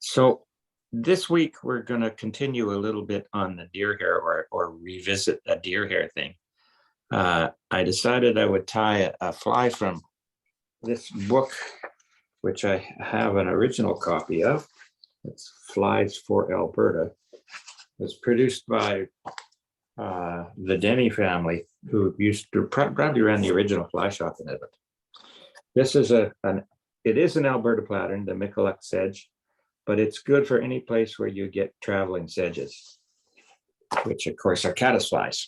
So this week we're going to continue a little bit on the deer hair or revisit the deer hair thing. I decided I would tie a fly from this book, which I have an original copy of. It's Flys of Alberta. It's produced by the Denny family, who used to probably ran the original fly shop in Edmonton. This is it is an Alberta pattern, the Mukulak Sedge, but it's good for any place where you get traveling sedges, which of course are caddisflies.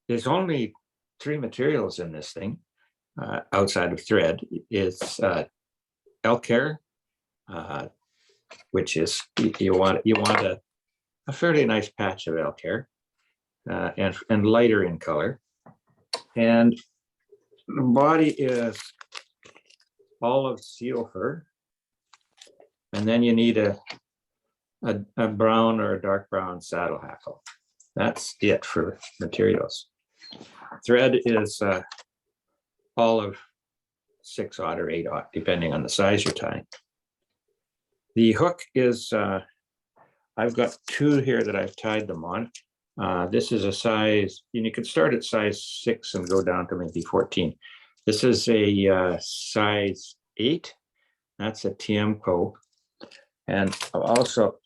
There's only 3 materials in this thing outside of thread. It's Elk Hair, which is you want a fairly nice patch of Elk Hair, and lighter in color, and the body is olive seal fur, and then you need a brown or a dark brown saddle hackle. That's it for materials. Thread is olive 6/0 or 8/0, depending on the size you're tying. The hook is, I've got 2 here that I've tied them on. This is a size, and you can start at size 6 and go down to maybe 14. This is a size 8. That's a TMCO. And also,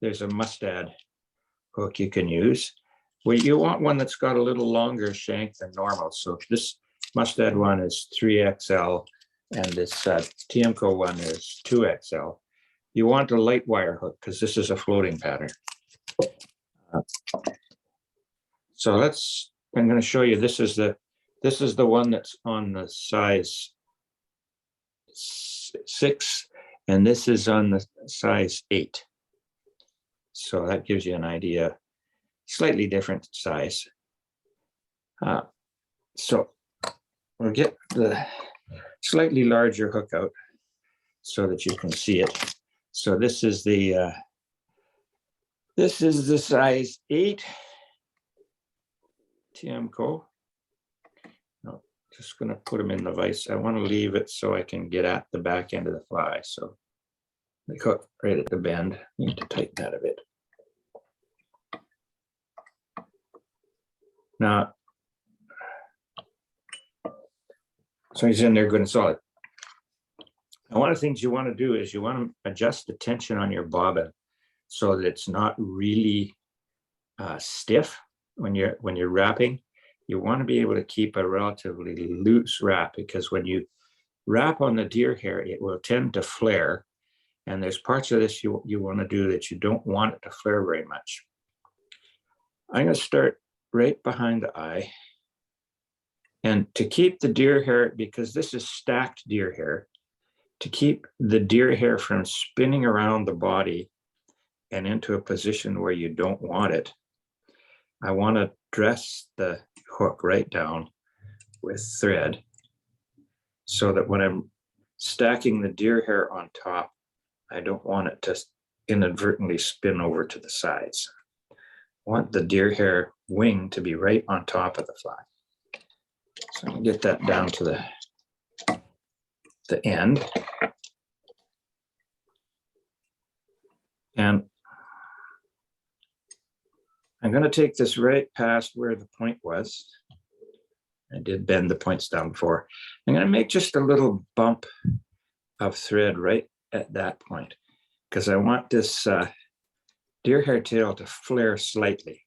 there's a Mustad hook you can use. Well, you want one that's got a little longer shank than normal. So this Mustad one is 3XL, and this TMCO one is 2XL. You want a light wire hook because this is a floating pattern. So I'm going to show you, this is the one that's on the size 6, and this is on the size 8. So that gives you an idea, slightly different size. So we'll get the slightly larger hook out so that you can see it. So this is the size 8 TMCO. No, just going to put them in the vise. I want to leave it so I can get at the back end of the fly. So the hook right at the bend. Need to tighten that a bit. Now, so he's in there good and solid. And one of the things you want to do is you want to adjust the tension on your bobbin so that it's not really stiff when you're wrapping. You want to be able to keep a relatively loose wrap, because when you wrap on the deer hair, it will tend to flare. And there's parts of this you want to do that you don't want it to flare very much. I'm going to start right behind the eye. And to keep the deer hair, because this is stacked deer hair, to keep the deer hair from spinning around the body and into a position where you don't want it, I want to dress the hook right down with thread so that when I'm stacking the deer hair on top, I don't want it to inadvertently spin over to the sides. I want the deer hair wing to be right on top of the fly. So I'm going to get that down to the end. And I'm going to take this right past where the point was. I did bend the points down before. I'm going to make just a little bump of thread right at that point, because I want this deer hair tail to flare slightly.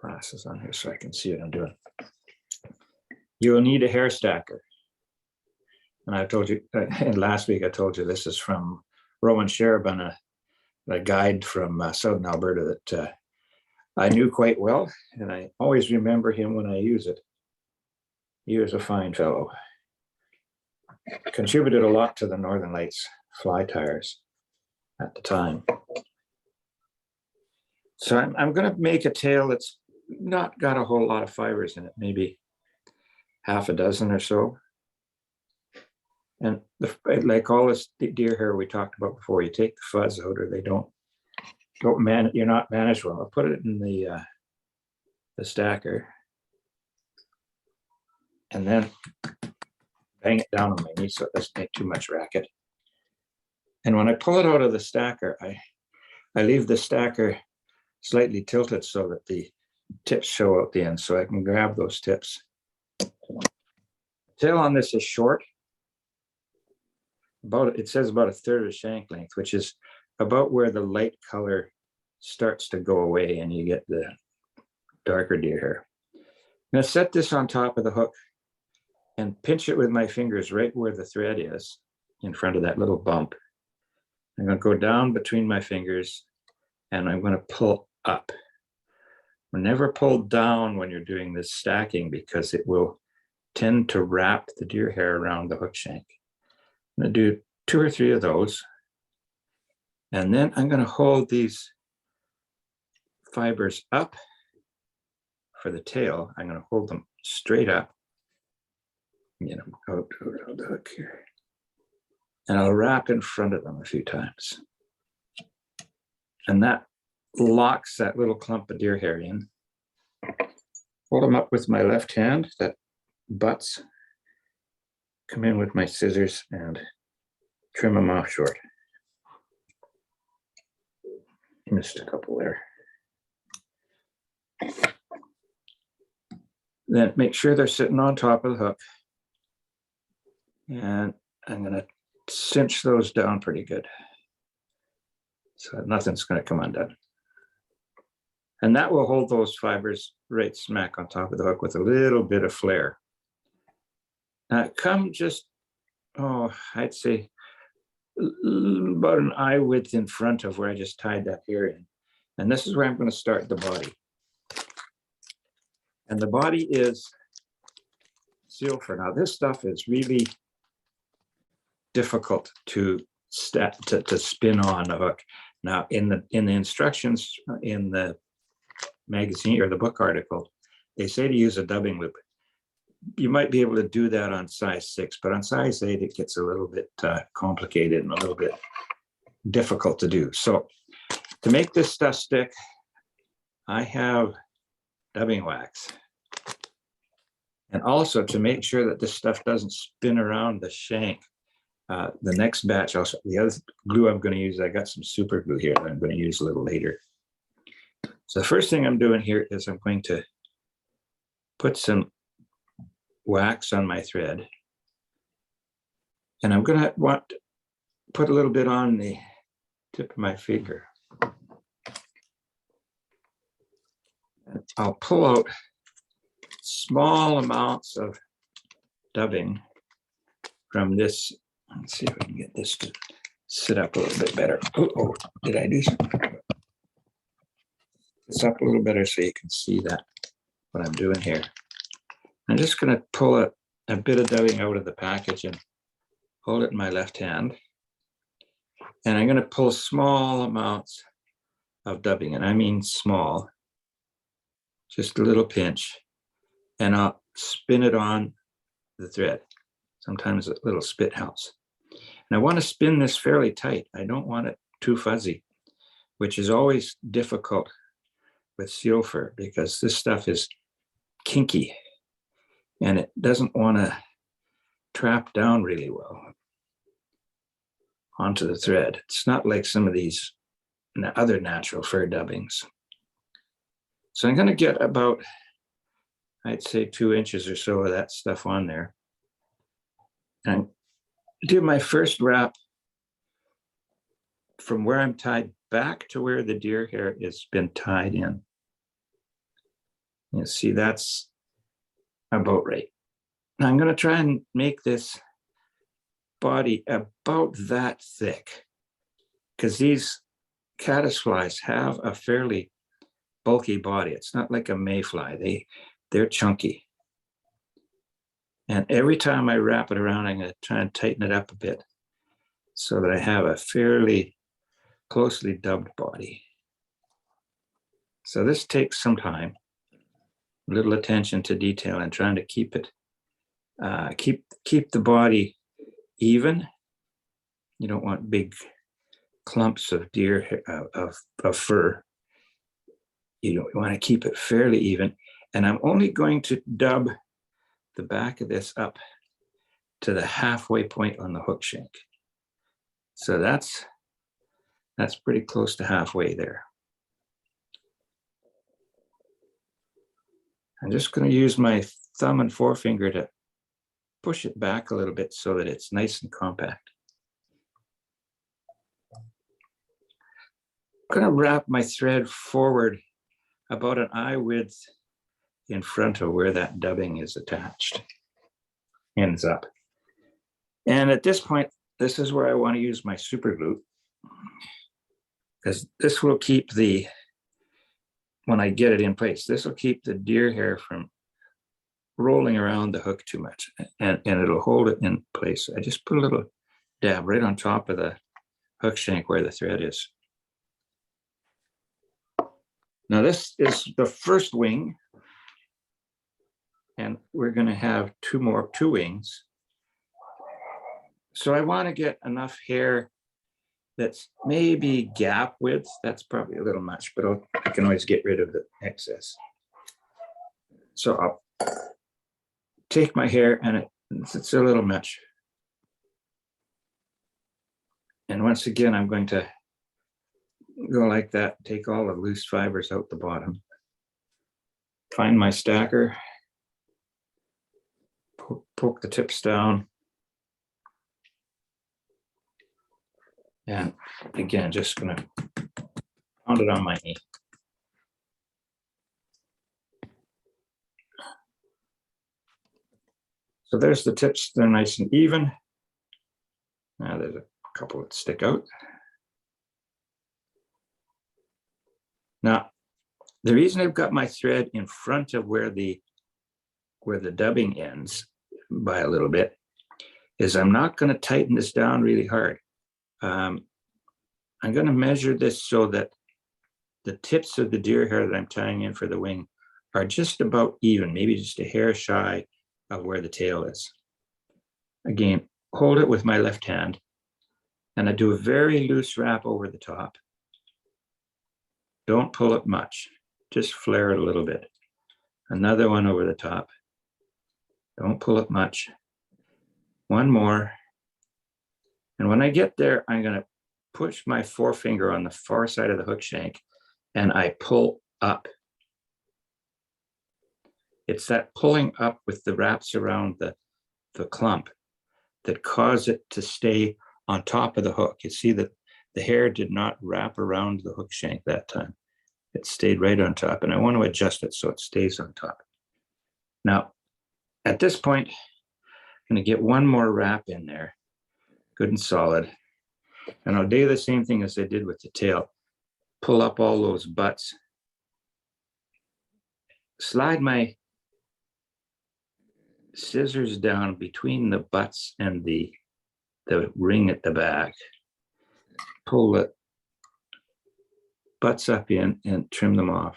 Glasses on here so I can see what I'm doing. You will need a hair stacker. And I told you, and last week I told you this is from Roman Sherabin, a guide from southern Alberta that I knew quite well, and I always remember him when I use it. He was a fine fellow. Contributed a lot to the Northern Lights fly tyers at the time. So I'm going to make a tail that's not got a whole lot of fibers in it, maybe half a dozen or so. And like all this deer hair we talked about before, you take the fuzz out, or they you're not managed well. I'll put it in the stacker. and then bang it down on my knee so it doesn't make too much racket. And when I pull it out of the stacker, I leave the stacker slightly tilted so that the tips show out the end, so I can grab those tips. The tail on this is short. It says about 1/3 of a shank length, which is about where the light color starts to go away and you get the darker deer hair. I'm going to set this on top of the hook and pinch it with my fingers right where the thread is in front of that little bump. I'm going to go down between my fingers and I'm going to pull up. Never pull down when you're doing this stacking because it will tend to wrap the deer hair around the hook shank. I'm going to do 2 or 3 of those. And then I'm going to hold these fibers up for the tail. I'm going to hold them straight up. Get them out around the hook here. And I'll wrap in front of them a few times. And that locks that little clump of deer hair in. Hold them up with my left hand, that butts. Come in with my scissors and trim them off short. Missed a couple there. Then make sure they're sitting on top of the hook. And I'm going to cinch those down pretty good, so nothing's going to come undone. And that will hold those fibers right smack on top of the hook with a little bit of flare. Come just, I'd say about an eye width in front of where I just tied that hair in. And this is where I'm going to start the body. And the body is silver. Now this stuff is really difficult to spin on a hook. Now in the instructions in the magazine or the book article, they say to use a dubbing loop. You might be able to do that on size 6, but on size 8 it gets a little bit complicated and a little bit difficult to do. So to make this stuff stick, I have dubbing wax. And also to make sure that this stuff doesn't spin around the shank, the next batch, also the other glue I'm going to use, I got some super glue here that I'm going to use a little later. So the first thing I'm doing here is I'm going to put some wax on my thread. And I'm going to put a little bit on the tip of my finger. And I'll pull out small amounts of dubbing from this. Let's see if we can get this to sit up a little bit better. Oh, did I do something? It's up a little better so you can see that, what I'm doing here. I'm just going to pull a bit of dubbing out of the package and hold it in my left hand. And I'm going to pull small amounts of dubbing, and I mean small, just a little pinch, and I'll spin it on the thread. Sometimes a little spit helps. And I want to spin this fairly tight. I don't want it too fuzzy, which is always difficult with seal fur because this stuff is kinky and it doesn't want to trap down really well onto the thread. It's not like some of these other natural fur dubbings. So I'm going to get about, I'd say 2 inches or so of that stuff on there. And do my first wrap from where I'm tied back to where the deer hair has been tied in. You see, that's about right. Now I'm going to try and make this body about that thick because these caddisflies have a fairly bulky body. It's not like a mayfly. They're chunky. And every time I wrap it around, I'm going to try and tighten it up a bit so that I have a fairly closely dubbed body. So this takes some time, a little attention to detail, and trying to keep it, keep the body even. You don't want big clumps of deer of fur. You want to keep it fairly even. And I'm only going to dub the back of this up to the halfway point on the hook shank. So that's pretty close to halfway there. I'm just going to use my thumb and forefinger to push it back a little bit so that it's nice and compact. I'm going to wrap my thread forward about an eye width in front of where that dubbing is attached, ends up. And at this point, this is where I want to use my super glue, because this will keep the, when I get it in place, this will keep the deer hair from rolling around the hook too much, and it'll hold it in place. I just put a little dab right on top of the hook shank where the thread is. Now this is the first wing, and we're going to have two wings. So I want to get enough hair that's maybe gap width. That's probably a little much, but I can always get rid of the excess. So I'll take my hair, and it's a little much. And once again, I'm going to go like that, take all the loose fibers out the bottom, find my stacker, poke the tips down, and again, just gonna pound it on my knee. So there's the tips, they're nice and even. Now there's a couple that stick out. Now, the reason I've got my thread in front of where the dubbing ends by a little bit is I'm not going to tighten this down really hard. I'm going to measure this so that the tips of the deer hair that I'm tying in for the wing are just about even, maybe just a hair shy of where the tail is. Again, hold it with my left hand, and I do a very loose wrap over the top. Don't pull it much, just flare it a little bit. Another one over the top. Don't pull it much. One more. And when I get there, I'm going to push my forefinger on the far side of the hook shank, and I pull up. It's that pulling up with the wraps around the clump that cause it to stay on top of the hook. You see that the hair did not wrap around the hook shank that time. It stayed right on top, and I want to adjust it so it stays on top. Now, at this point, I'm going to get one more wrap in there, good and solid. And I'll do the same thing as I did with the tail. Pull up all those butts. Slide my scissors down between the butts and the ring at the back. Pull the butts up in and trim them off.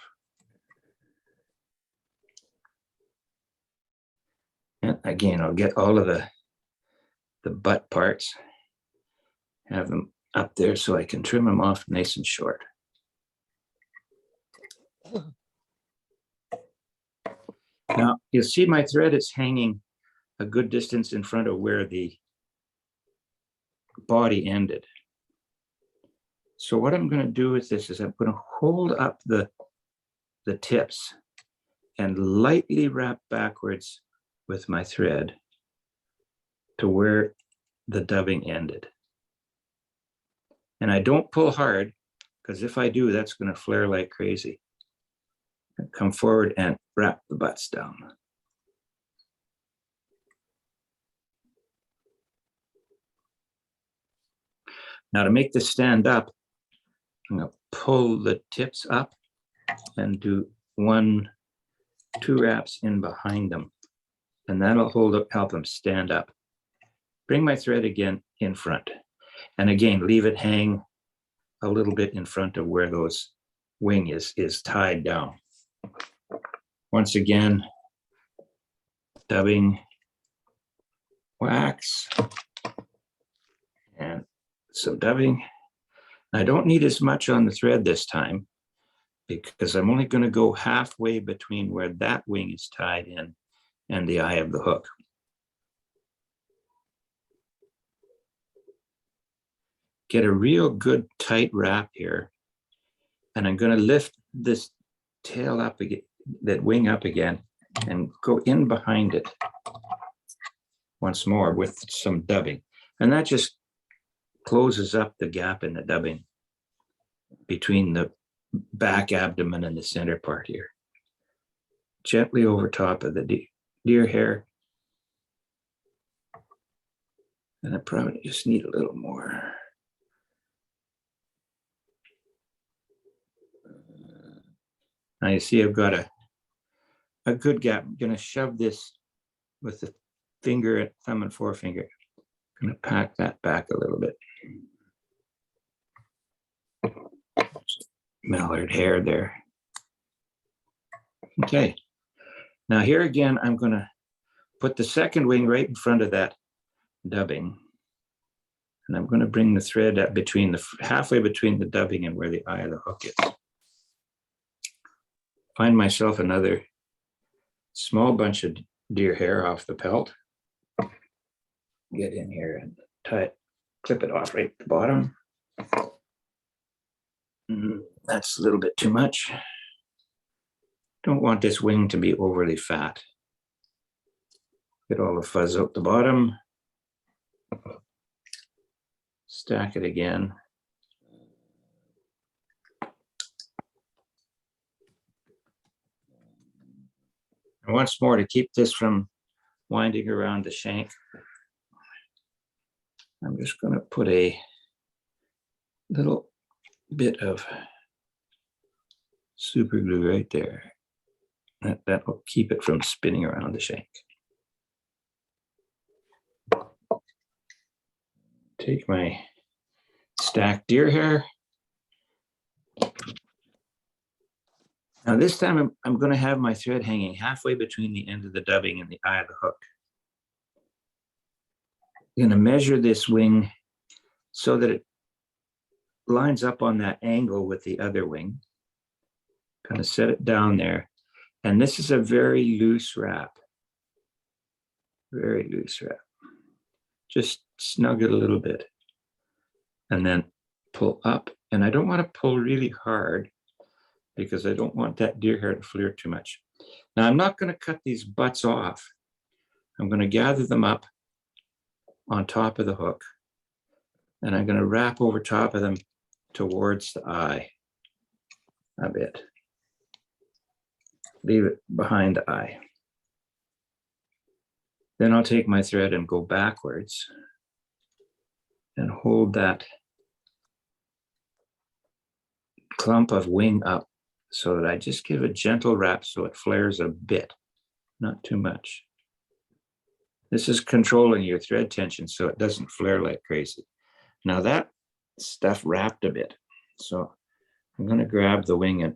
And again, I'll get all of the butt parts, have them up there so I can trim them off nice and short. Now, you'll see my thread is hanging a good distance in front of where the body ended. So what I'm going to do with this is I'm going to hold up the tips and lightly wrap backwards with my thread to where the dubbing ended. And I don't pull hard, because if I do, that's going to flare like crazy. Come forward and wrap the butts down. Now to make this stand up, I'm going to pull the tips up and do 1-2 wraps in behind them, and that'll help them stand up. Bring my thread again in front, and again, leave it hang a little bit in front of where those wing is tied down. Once again, dubbing, wax, and some dubbing. I don't need as much on the thread this time, because I'm only going to go halfway between where that wing is tied in and the eye of the hook. Get a real good tight wrap here. And I'm going to lift this tail up again, that wing up again, and go in behind it once more with some dubbing. And that just closes up the gap in the dubbing between the back abdomen and the center part here. Gently over top of the deer hair. And I probably just need a little more. Now you see I've got a good gap. I'm going to shove this with the finger, thumb and forefinger. I'm going to pack that back a little bit. Mallard hair there. Okay. Now here again, I'm going to put the second wing right in front of that dubbing. And I'm going to bring the thread up between halfway between the dubbing and where the eye of the hook is. Find myself another small bunch of deer hair off the pelt. Get in here and tie it, clip it off right at the bottom. That's a little bit too much. Don't want this wing to be overly fat. Get all the fuzz out the bottom. Stack it again. And once more, to keep this from winding around the shank, I'm just going to put a little bit of super glue right there. That will keep it from spinning around the shank. Take my stacked deer hair. Now this time I'm going to have my thread hanging halfway between the end of the dubbing and the eye of the hook. I'm going to measure this wing so that it lines up on that angle with the other wing. Kind of set it down there. And this is a very loose wrap. Very loose wrap. Just snug it a little bit. And then pull up. And I don't want to pull really hard, because I don't want that deer hair to flare too much. Now I'm not going to cut these butts off. I'm going to gather them up on top of the hook, and I'm going to wrap over top of them towards the eye a bit. Leave it behind the eye. Then I'll take my thread and go backwards and hold that clump of wing up, so that I just give a gentle wrap so it flares a bit, not too much. This is controlling your thread tension so it doesn't flare like crazy. Now that stuff wrapped a bit, so I'm going to grab the wing and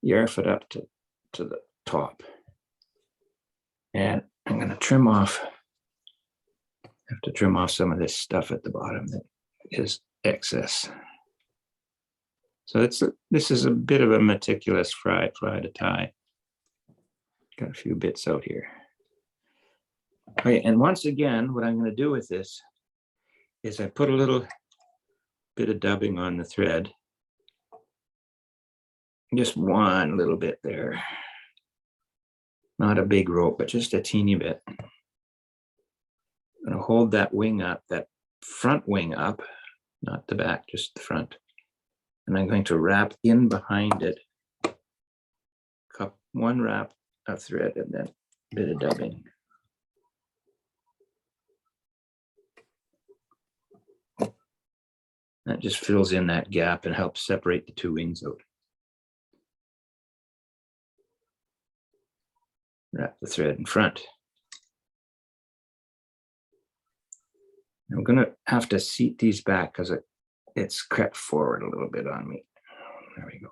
yarf it up to the top. And I'm going to trim off, have to trim off some of this stuff at the bottom that is excess. So this is a bit of a meticulous fly to tie. Got a few bits out here. Okay, and once again, what I'm going to do with this is I put a little bit of dubbing on the thread. Just one little bit there. Not a big rope, but just a teeny bit. I'm going to hold that wing up, that front wing up, not the back, just the front. And I'm going to wrap in behind it, one wrap of thread and then a bit of dubbing. That just fills in that gap and helps separate the two wings out. Wrap the thread in front. I'm going to have to seat these back because it's crept forward a little bit on me. There we go.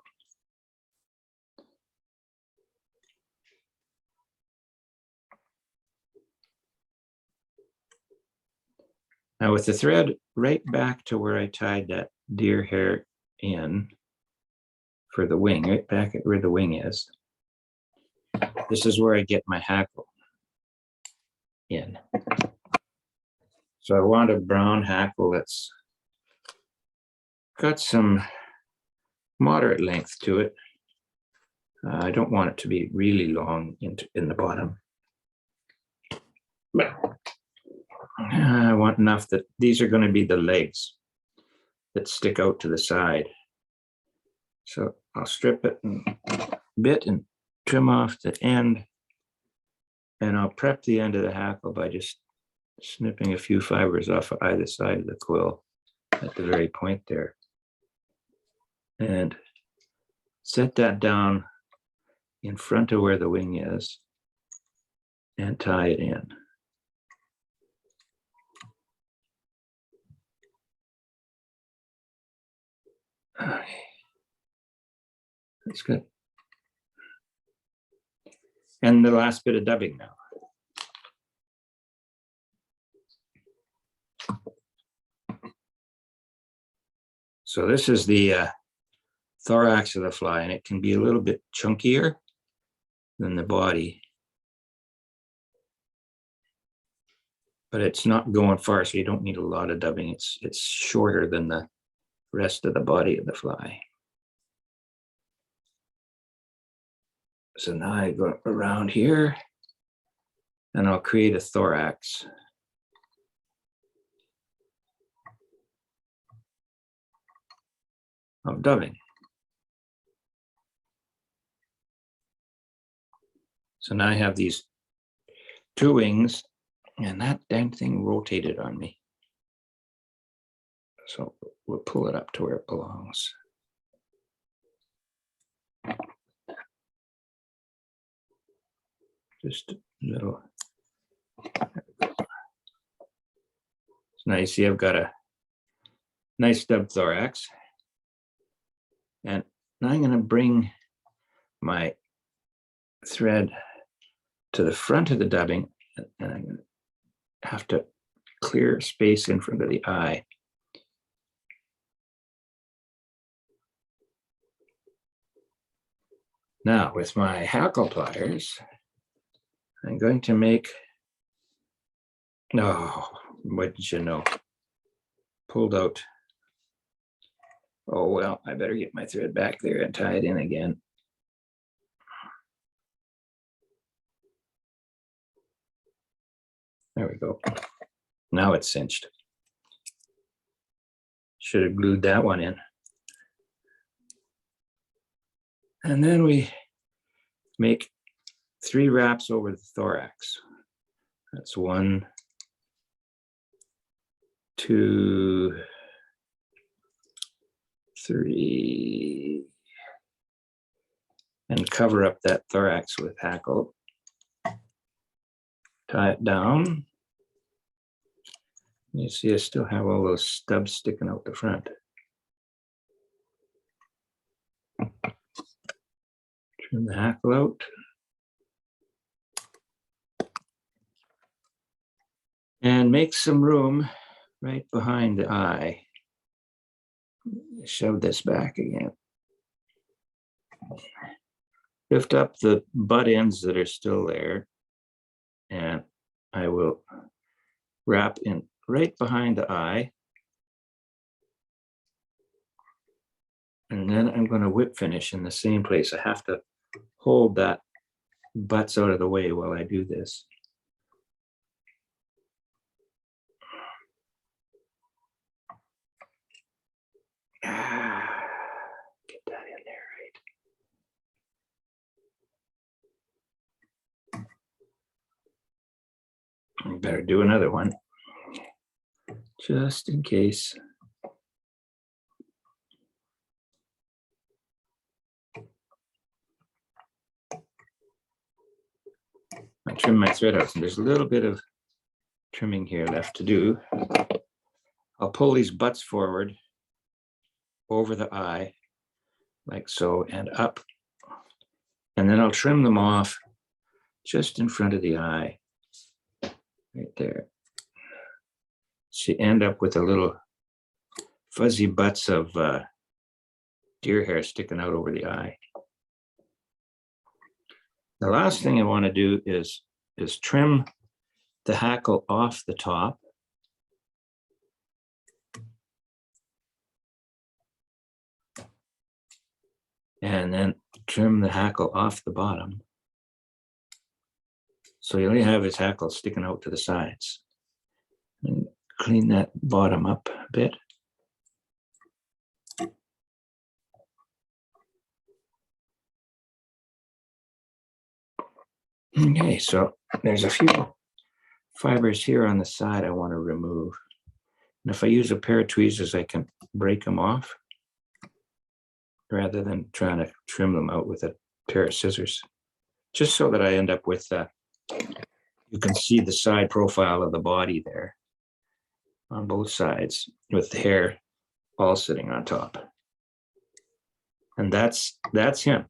Now with the thread right back to where I tied that deer hair in for the wing, right back at where the wing is, this is where I get my hackle. in. So I want a brown hackle that's got some moderate length to it. I don't want it to be really long in the bottom. But I want enough that these are going to be the legs that stick out to the side. So I'll strip it a bit and trim off the end. And I'll prep the end of the hackle by just snipping a few fibers off of either side of the quill at the very point there. And set that down in front of where the wing is and tie it in. Okay. That's good. And the last bit of dubbing now. So this is the thorax of the fly, and it can be a little bit chunkier than the body, but it's not going far, so you don't need a lot of dubbing. It's shorter than the rest of the body of the fly. So now I go around here and I'll create a thorax. Of dubbing. So now I have these two wings, and that dang thing rotated on me. So we'll pull it up to where it belongs. Just a little. So now you see I've got a nice dub thorax. And now I'm going to bring my thread to the front of the dubbing, and I'm going to have to clear space in front of the eye. Now, with my hackle pliers, I'm going to make, oh, what did you know? Pulled out. Oh, well, I better get my thread back there and tie it in again. There we go. Now it's cinched. Should have glued that one in. And then we make 3 wraps over the thorax. That's 1, 2, 3, and cover up that thorax with hackle. Tie it down. You see I still have all those stubs sticking out the front. Trim the hackle out. And make some room right behind the eye. Shove this back again. Lift up the butt ends that are still there, and I will wrap in right behind the eye. And then I'm going to whip finish in the same place. I have to hold that butts out of the way while I do this. Get that in there, right? I better do another one, just in case. I trim my thread out, and there's a little bit of trimming here left to do. I'll pull these butts forward over the eye, like so, and up. And then I'll trim them off just in front of the eye, right there. So you end up with a little fuzzy butts of deer hair sticking out over the eye. The last thing I want to do is trim the hackle off the top. And then trim the hackle off the bottom. So you only have his hackle sticking out to the sides. And clean that bottom up a bit. Okay, so there's a few fibers here on the side I want to remove. And if I use a pair of tweezers, I can break them off rather than trying to trim them out with a pair of scissors. Just so that I end up with, you can see the side profile of the body there on both sides with the hair all sitting on top. And that's him.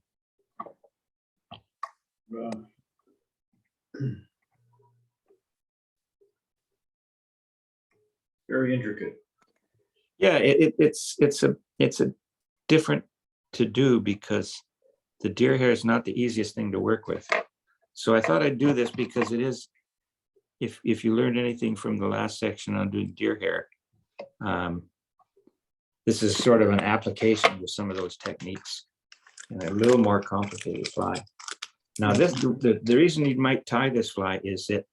Very intricate. Yeah, it's a different to do because the deer hair is not the easiest thing to work with. So I thought I'd do this because it is, if you learned anything from the last section on doing deer hair, this is sort of an application of some of those techniques and a little more complicated fly. Now this, the reason you might tie this fly is it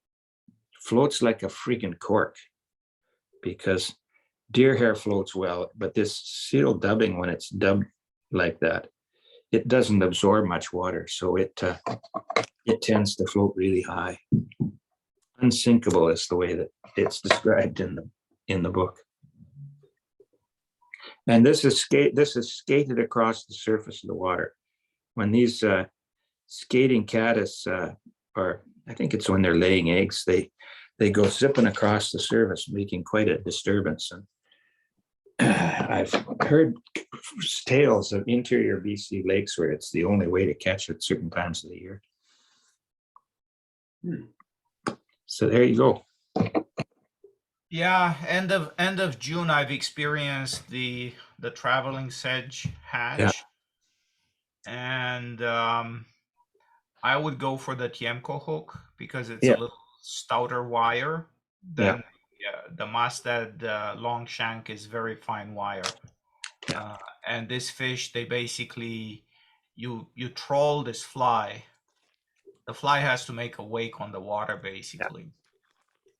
floats like a freaking cork, because deer hair floats well, but this seal dubbing, when it's dubbed like that, it doesn't absorb much water, so it tends to float really high. Unsinkable is the way that it's described in the book. And this is skated across the surface of the water. When these skating caddis are, I think it's when they're laying eggs, they go zipping across the surface, making quite a disturbance. And I've heard tales of interior BC lakes where it's the only way to catch at certain times of the year. So there you go. Yeah, end of June, I've experienced the traveling sedge hatch, Yeah. and I would go for the Tiemco hook because it's Yeah. a little stouter wire than the Mustad long shank is very fine wire. Yeah. And this fish, they basically, you troll this fly. The fly has to make a wake on the water basically. Yeah.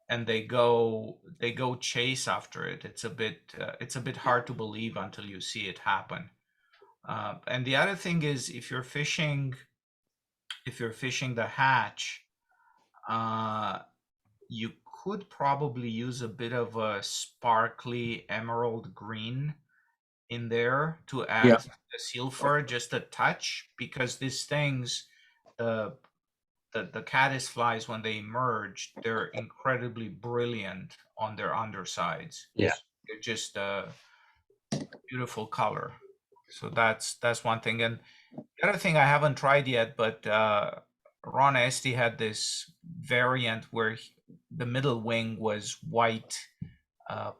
And they go chase after it. It's a bit hard to believe until you see it happen. And the other thing is, if you're fishing the hatch, you could probably use a bit of a sparkly emerald green in there to add the seal fur, just a touch, because these things, the caddis flies, when they emerge, they're incredibly brilliant on their undersides. Yeah, they're just a beautiful color. So that's one thing. And the other thing I haven't tried yet, but Ron Esty had this variant where the middle wing was white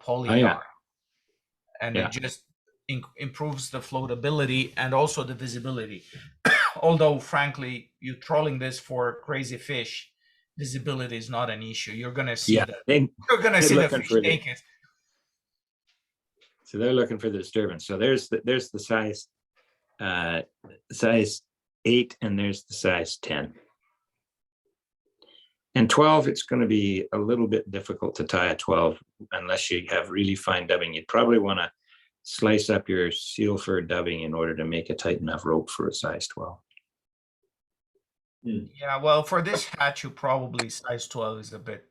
polygon, and it just improves the floatability and also the visibility. Although, frankly, you trolling this for crazy fish, visibility is not an issue. You're going to see you're going to see the fish take it. So they're looking for the disturbance. So there's the size 8, and there's the size 10. And 12, it's going to be a little bit difficult to tie a 12 unless you have really fine dubbing. You'd probably want to slice up your seal fur dubbing in order to make a tight enough rope for a size 12. Yeah, well, for this hatch, you probably size 12 is a bit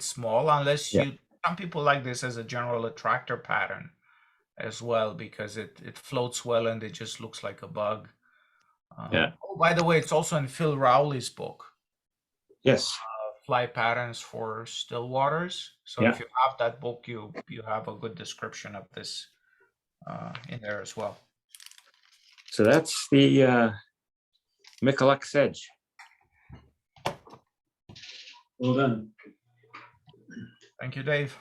small, unless some people like this as a general attractor pattern as well, because it floats well and it just looks like a bug. Oh, by the way, it's also in Phil Rowley's book. Yes. Fly patterns for still waters. So if you have that book, you have a good description of this in there as well. So that's the Mukulak Sedge. Well done. Thank you, Dave.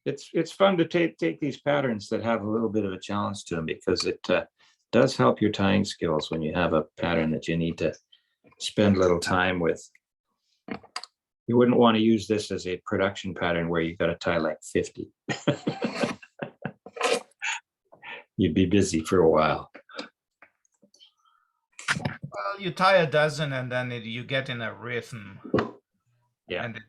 It's fun to take these patterns that have a little bit of a challenge to them, because it does help your tying skills when you have a pattern that you need to spend a little time with You wouldn't want to use this as a production pattern where you got to tie like 50. You'd be busy for a while. Well, you tie a dozen and then you get in a rhythm. Yeah. And it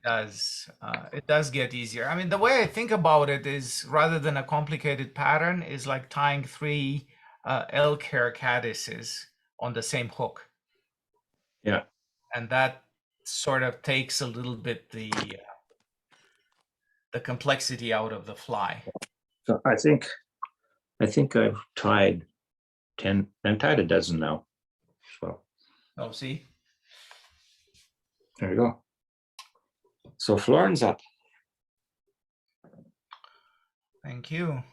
does get easier. I mean, the way I think about it is rather than a complicated pattern is like tying 3 elk hair caddishes on the same hook. Yeah. And that sort of takes a little bit the complexity out of the fly. So I think I've tied 10. I've tied a dozen now. So Oh, see? there you go. So Florin's up. Thank you.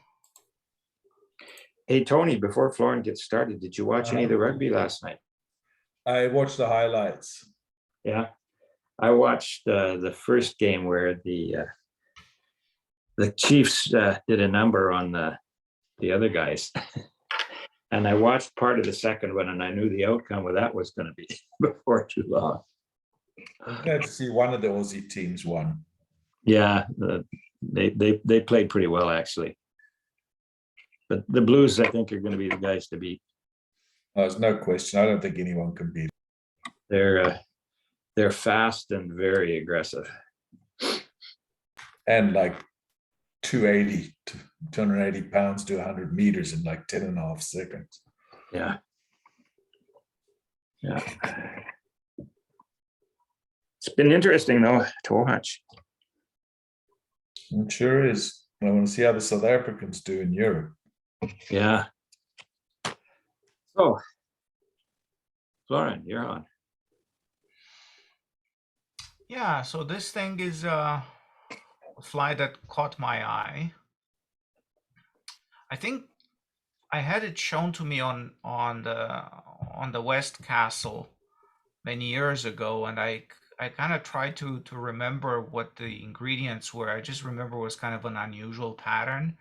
Hey Tony, before Florin gets started, did you watch any of the rugby last night? I watched the highlights. Yeah, I watched the first game where the Chiefs did a number on the other guys, and I watched part of the second one, and I knew the outcome of that was going to be before too long. I'm glad to see one of the Aussie teams won. Yeah, they played pretty well actually, but the Blues I think are going to be the guys to beat. There's no question. I don't think anyone can beat They're fast and very aggressive. And like 280 pounds to 100 meters in like 10 and a half seconds. Yeah. Yeah. It's been interesting though to watch. It sure is. I want to see how the South Africans do in Europe. Yeah. So, Florin, you're on. Yeah, so this thing is a fly that caught my eye. I think I had it shown to me on the West Castle many years ago, and I kind of tried to remember what the ingredients were. I just remember it was kind of an unusual pattern.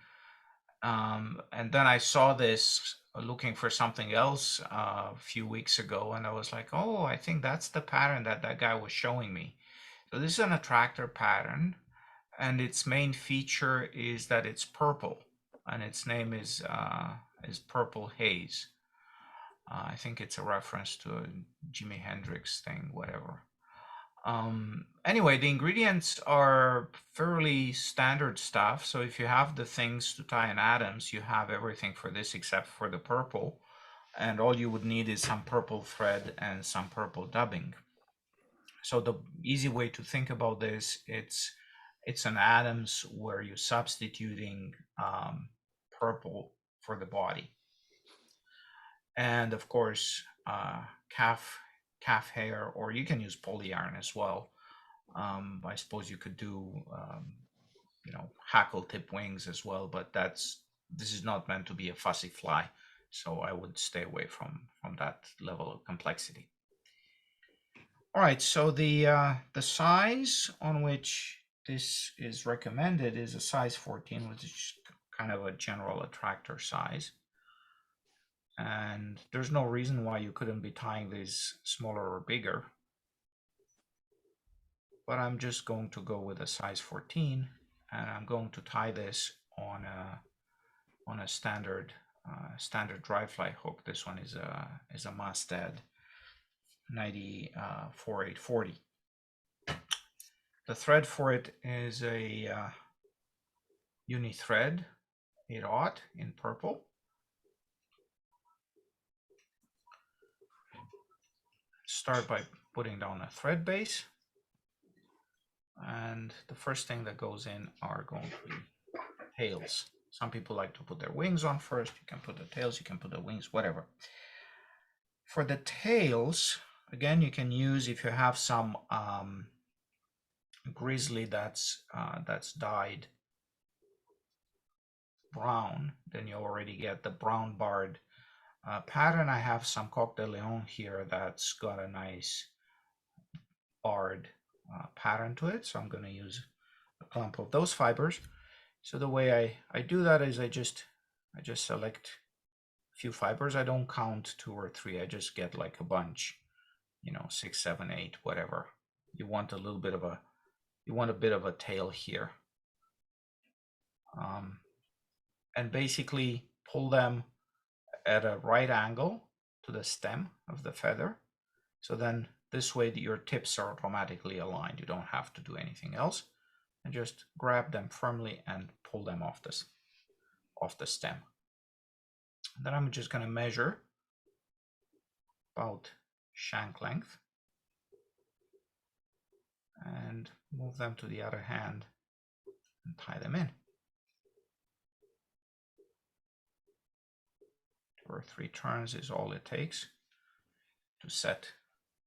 And then I saw this looking for something else a few weeks ago, and I was like, oh, I think that's the pattern that guy was showing me. So this is an attractor pattern, and its main feature is that it's purple, and its name is Purple Haze. I think it's a reference to a Jimi Hendrix thing, whatever. Anyway, the ingredients are fairly standard stuff. So if you have the things to tie in atoms, you have everything for this except for the purple. And all you would need is some purple thread and some purple dubbing. So the easy way to think about this, it's an atoms where you're substituting purple for the body. And of course, calf hair, or you can use polyiron as well. I suppose you could do, hackle tip wings as well, but this is not meant to be a fussy fly, so I would stay away from that level of complexity. All right, so the size on which this is recommended is a size 14, which is kind of a general attractor size. And there's no reason why you couldn't be tying these smaller or bigger. But I'm just going to go with a size 14, and I'm going to tie this on a standard dry fly hook. This one is a Mustad 4840. The thread for it is a uni thread 8/0 in purple. Start by putting down a thread base, and the first thing that goes in are going to be tails. Some people like to put their wings on first. You can put the tails, you can put the wings, whatever. For the tails, again, you can use, if you have some grizzly that's dyed brown, then you already get the brown barred pattern. I have some Coq de Leon here that's got a nice barred pattern to it, so I'm going to use a clump of those fibers. So the way I do that is I just select a few fibers. I don't count 2 or 3. I just get like a bunch, 6, 7, 8, whatever. You want a little bit of a you want a bit of a tail here. And basically pull them at a right angle to the stem of the feather. So then this way your tips are automatically aligned. You don't have to do anything else. And just grab them firmly and pull them off the stem. Then I'm just going to measure about shank length and move them to the other hand and tie them in. 2 or 3 turns is all it takes to set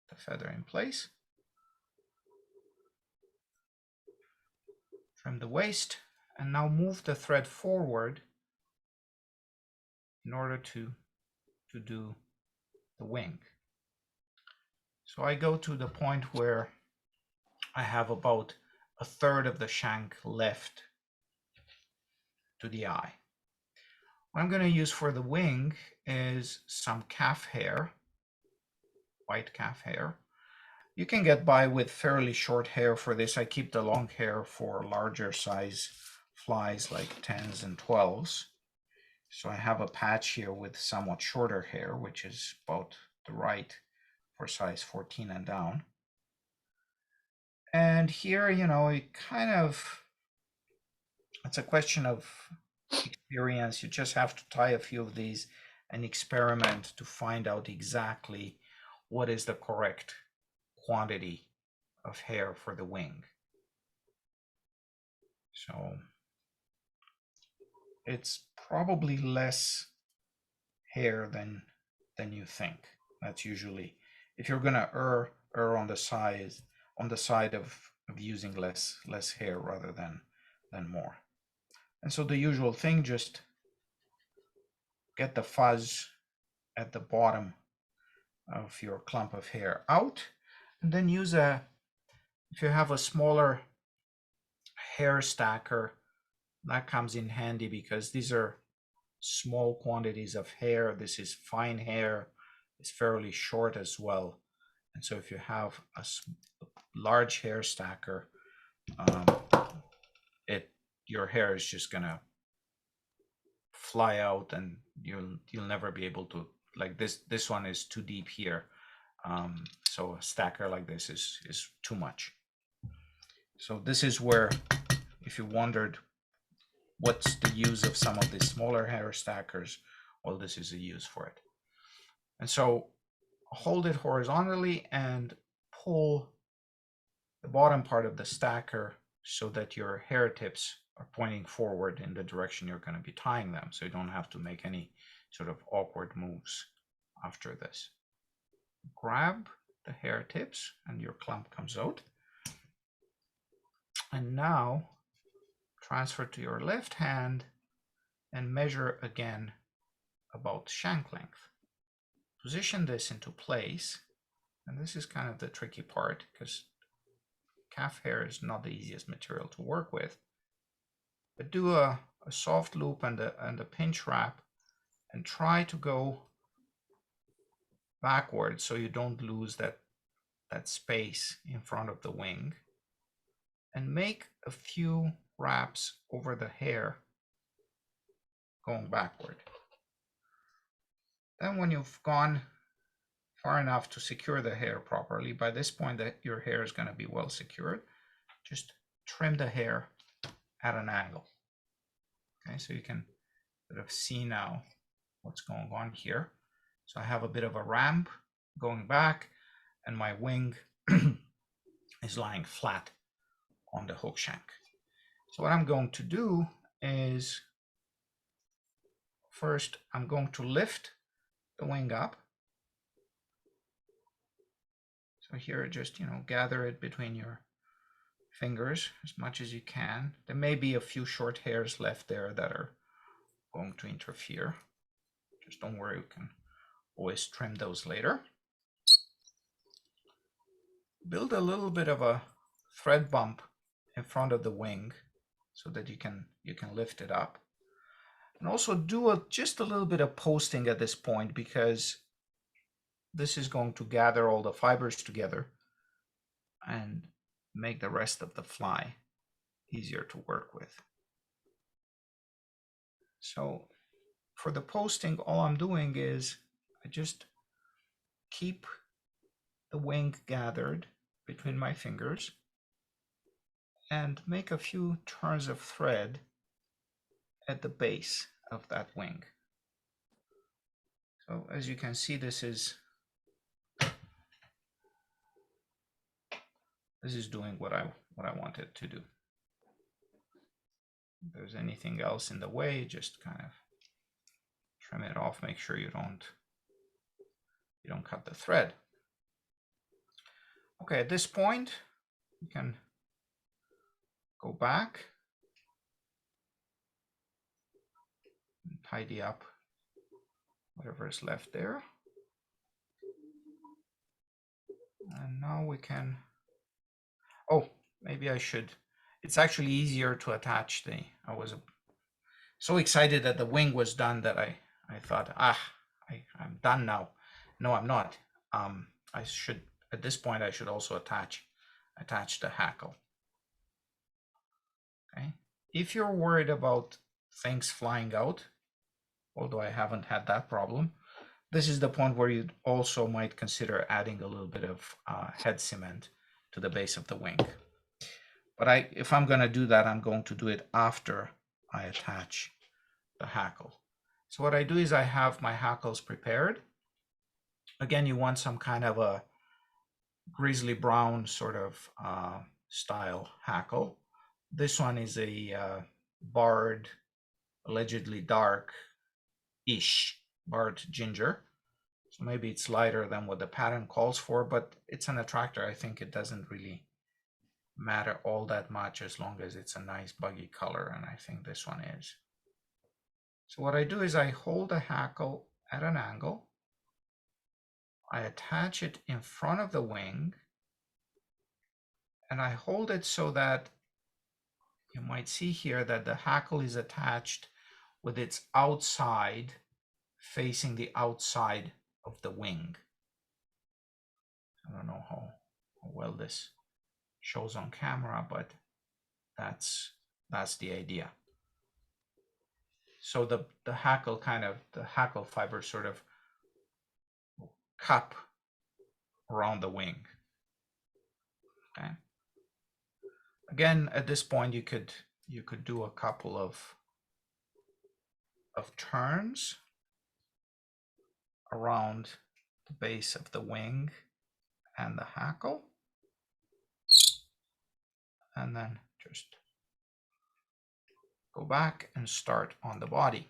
the feather in place. Trim the waist and now move the thread forward in order to do the wing. So I go to the point where I have about 1/3 of the shank left to the eye. What I'm going to use for the wing is some calf hair, white calf hair. You can get by with fairly short hair for this. I keep the long hair for larger size flies like 10s and 12s. So I have a patch here with somewhat shorter hair, which is about the right for size 14 and down. And here, you know, it's a question of experience. You just have to tie a few of these and experiment to find out exactly what is the correct quantity of hair for the wing. So it's probably less hair than you think. That's usually, if you're gonna err on the side of using less hair rather than more. And so the usual thing, just get the fuzz at the bottom of your clump of hair out, and then use if you have a smaller hair stacker, that comes in handy because these are small quantities of hair. This is fine hair. It's fairly short as well. And so if you have a large hair stacker, your hair is just gonna fly out, and you'll never be able to, like this one is too deep here. So a stacker like this is too much. So this is where, if you wondered what's the use of some of these smaller hair stackers, well, this is a use for it. And so hold it horizontally and pull the bottom part of the stacker so that your hair tips are pointing forward in the direction you're going to be tying them, so you don't have to make any sort of awkward moves after this. Grab the hair tips and your clump comes out. And now transfer to your left hand and measure again about shank length. Position this into place, and this is kind of the tricky part because calf hair is not the easiest material to work with. But do a soft loop and a pinch wrap and try to go backwards so you don't lose that space in front of the wing, and make a few wraps over the hair going backward. Then when you've gone far enough to secure the hair properly, by this point that your hair is going to be well secured, just trim the hair at an angle. Okay, so you can sort of see now what's going on here. So I have a bit of a ramp going back, and my wing is lying flat on the hook shank. So what I'm going to do is, first I'm going to lift the wing up. So here, just, you know, gather it between your fingers as much as you can. There may be a few short hairs left there that are going to interfere. Just don't worry, you can always trim those later. Build a little bit of a thread bump in front of the wing so that you can lift it up. And also do just a little bit of posting at this point, because this is going to gather all the fibers together. And make the rest of the fly easier to work with. So for the posting, all I'm doing is I just keep the wing gathered between my fingers and make a few turns of thread at the base of that wing. So as you can see, this is doing what I want it to do. If there's anything else in the way, just kind of trim it off. Make sure you don't cut the thread. Okay, at this point, you can go back and tidy up whatever is left there. And now we can, oh, maybe I should, it's actually easier to attach the, I was so excited that the wing was done that I thought, I'm done now. No, I'm not. I should, at this point, I should also attach the hackle. Okay. If you're worried about things flying out, although I haven't had that problem, this is the point where you also might consider adding a little bit of head cement to the base of the wing. But if I'm going to do that, I'm going to do it after I attach the hackle. So what I do is I have my hackles prepared. Again, you want some kind of a grizzly brown sort of style hackle. This one is a barred, allegedly dark-ish barred ginger. So maybe it's lighter than what the pattern calls for, but it's an attractor. I think it doesn't really matter all that much as long as it's a nice buggy color, and I think this one is. So what I do is I hold the hackle at an angle. I attach it in front of the wing, and I hold it so that you might see here that the hackle is attached with its outside facing the outside of the wing. I don't know how well this shows on camera, but that's the idea. So the hackle the hackle fiber sort of cup around the wing. Okay. Again, at this point, you could do a couple of turns around the base of the wing and the hackle, and then just go back and start on the body.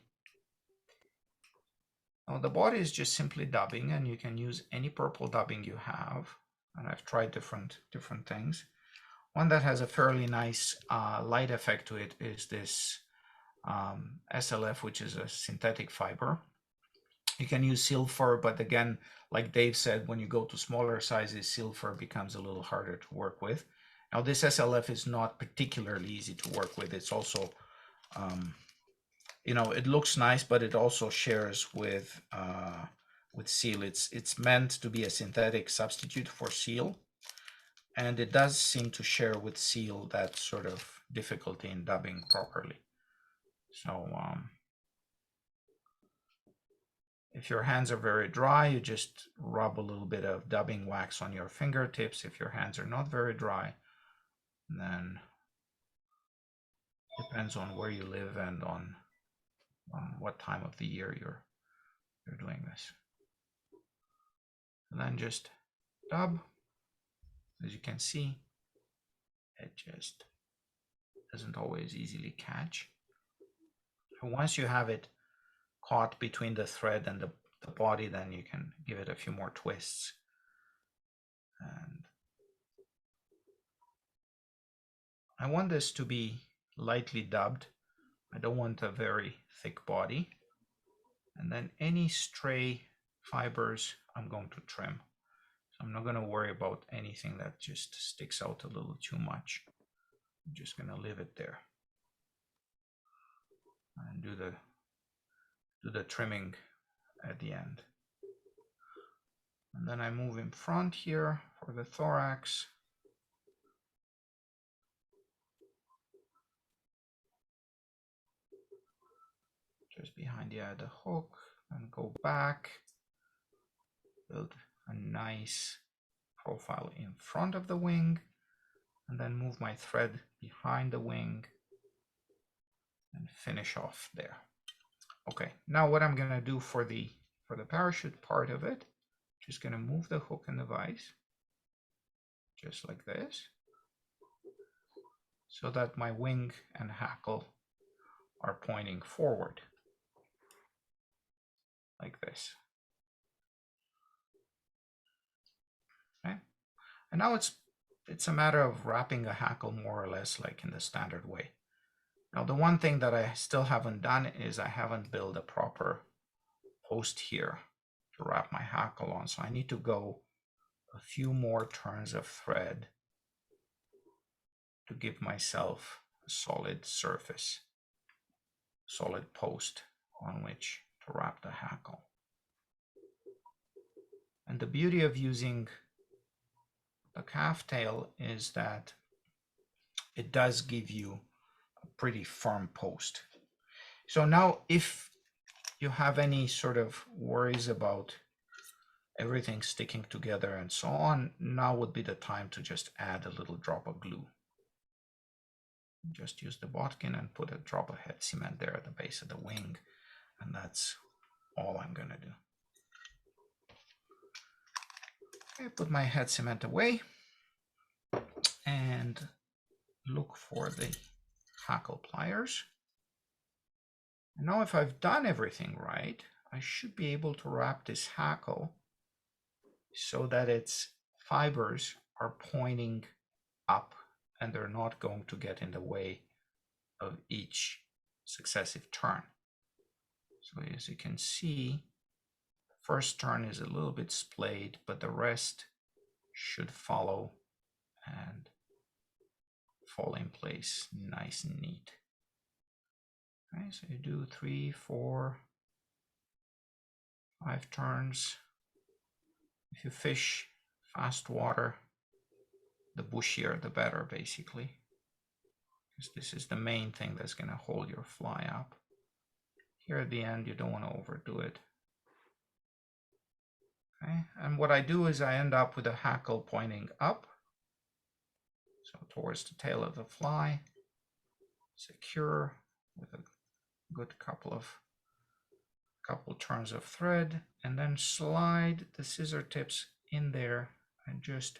Now the body is just simply dubbing, and you can use any purple dubbing you have. And I've tried different things. One that has a fairly nice light effect to it is this SLF, which is a synthetic fiber. You can use silver, but again, like Dave said, when you go to smaller sizes, silver becomes a little harder to work with. Now this SLF is not particularly easy to work with. It's also, you know, it looks nice, but it also shares with seal. It's meant to be a synthetic substitute for seal, and it does seem to share with seal that sort of difficulty in dubbing properly. So if your hands are very dry, you just rub a little bit of dubbing wax on your fingertips. If your hands are not very dry, then depends on where you live and on what time of the year you're doing this. And then just dub. As you can see, it just doesn't always easily catch. So once you have it caught between the thread and the body, then you can give it a few more twists. And I want this to be lightly dubbed. I don't want a very thick body. And then any stray fibers I'm going to trim. So I'm not going to worry about anything that just sticks out a little too much. I'm just going to leave it there and do the trimming at the end. And then I move in front here for the thorax. just behind the hook, and go back, build a nice profile in front of the wing, and then move my thread behind the wing and finish off there. Okay, now what I'm gonna do for the parachute part of it, just gonna move the hook in the vise, just like this, so that my wing and hackle are pointing forward, like this. Okay, and now it's a matter of wrapping a hackle more or less like in the standard way. Now the one thing that I still haven't done is I haven't built a proper post here to wrap my hackle on, so I need to go a few more turns of thread to give myself a solid surface, solid post on which to wrap the hackle. And the beauty of using the calf tail is that it does give you a pretty firm post. So now if you have any sort of worries about everything sticking together and so on, now would be the time to just add a little drop of glue. Just use the bodkin and put a drop of head cement there at the base of the wing, and that's all I'm gonna do. Okay, put my head cement away and look for the hackle pliers. And now if I've done everything right, I should be able to wrap this hackle so that its fibers are pointing up and they're not going to get in the way of each successive turn. So as you can see, the first turn is a little bit splayed, but the rest should follow and fall in place nice and neat. Okay, so you do 3, 4, 5 turns. If you fish fast water, the bushier the better, basically, because this is the main thing that's going to hold your fly up. Here at the end, you don't want to overdo it. Okay, and what I do is I end up with a hackle pointing up, so towards the tail of the fly, secure with a good couple turns of thread, and then slide the scissor tips in there and just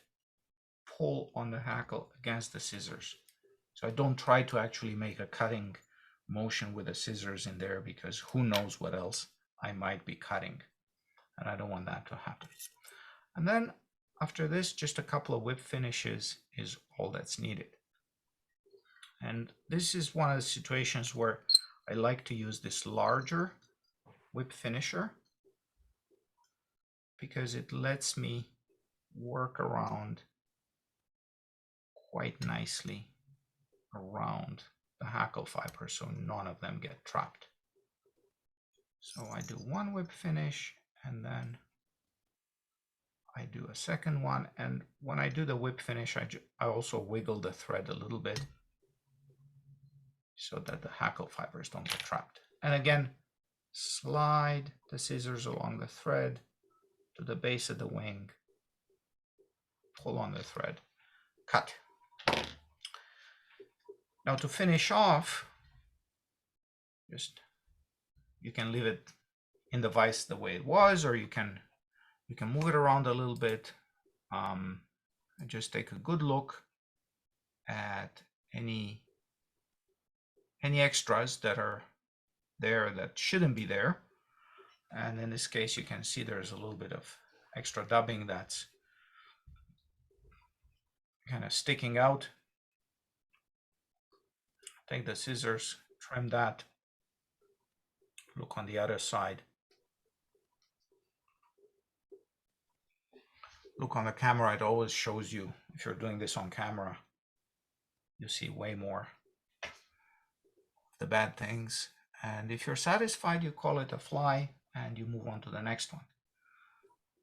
pull on the hackle against the scissors. So I don't try to actually make a cutting motion with the scissors in there, because who knows what else I might be cutting, and I don't want that to happen. And then after this, just a couple of whip finishes is all that's needed. And this is one of the situations where I like to use this larger whip finisher, because it lets me work around quite nicely around the hackle fiber, so none of them get trapped. So I do one whip finish, and then I do a second one, and when I do the whip finish, I also wiggle the thread a little bit so that the hackle fibers don't get trapped. And again, slide the scissors along the thread to the base of the wing, pull on the thread, cut. Now to finish off, you can leave it in the vise the way it was, or you can move it around a little bit, and just take a good look at any extras that are there that shouldn't be there. And in this case, you can see there's a little bit of extra dubbing that's kind of sticking out. Take the scissors, trim that, look on the other side. Look on the camera, it always shows you, if you're doing this on camera, you see way more of the bad things. And if you're satisfied, you call it a fly and you move on to the next one.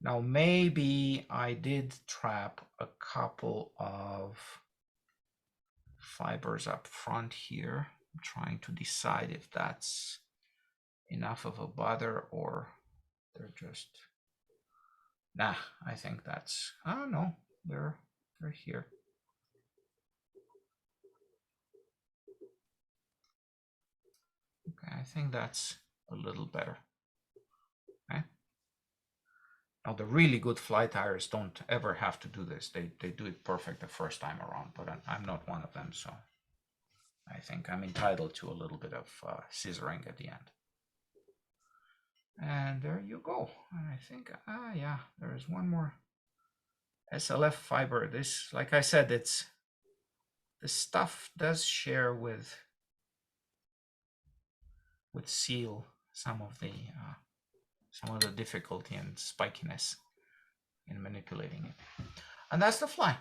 Now, maybe I did trap a couple of fibers up front here. I'm trying to decide if that's enough of a bother, or they're just, nah, I think that's, I don't know, they're here. Okay, I think that's a little better. Okay. Now the really good fly tyers don't ever have to do this. They do it perfect the first time around, but I'm not one of them, so I think I'm entitled to a little bit of scissoring at the end. And there you go. And I think, yeah, there is one more SLF fiber. This, like I said, this stuff does share with seal some of the difficulty and spikiness in manipulating it. And that's the fly.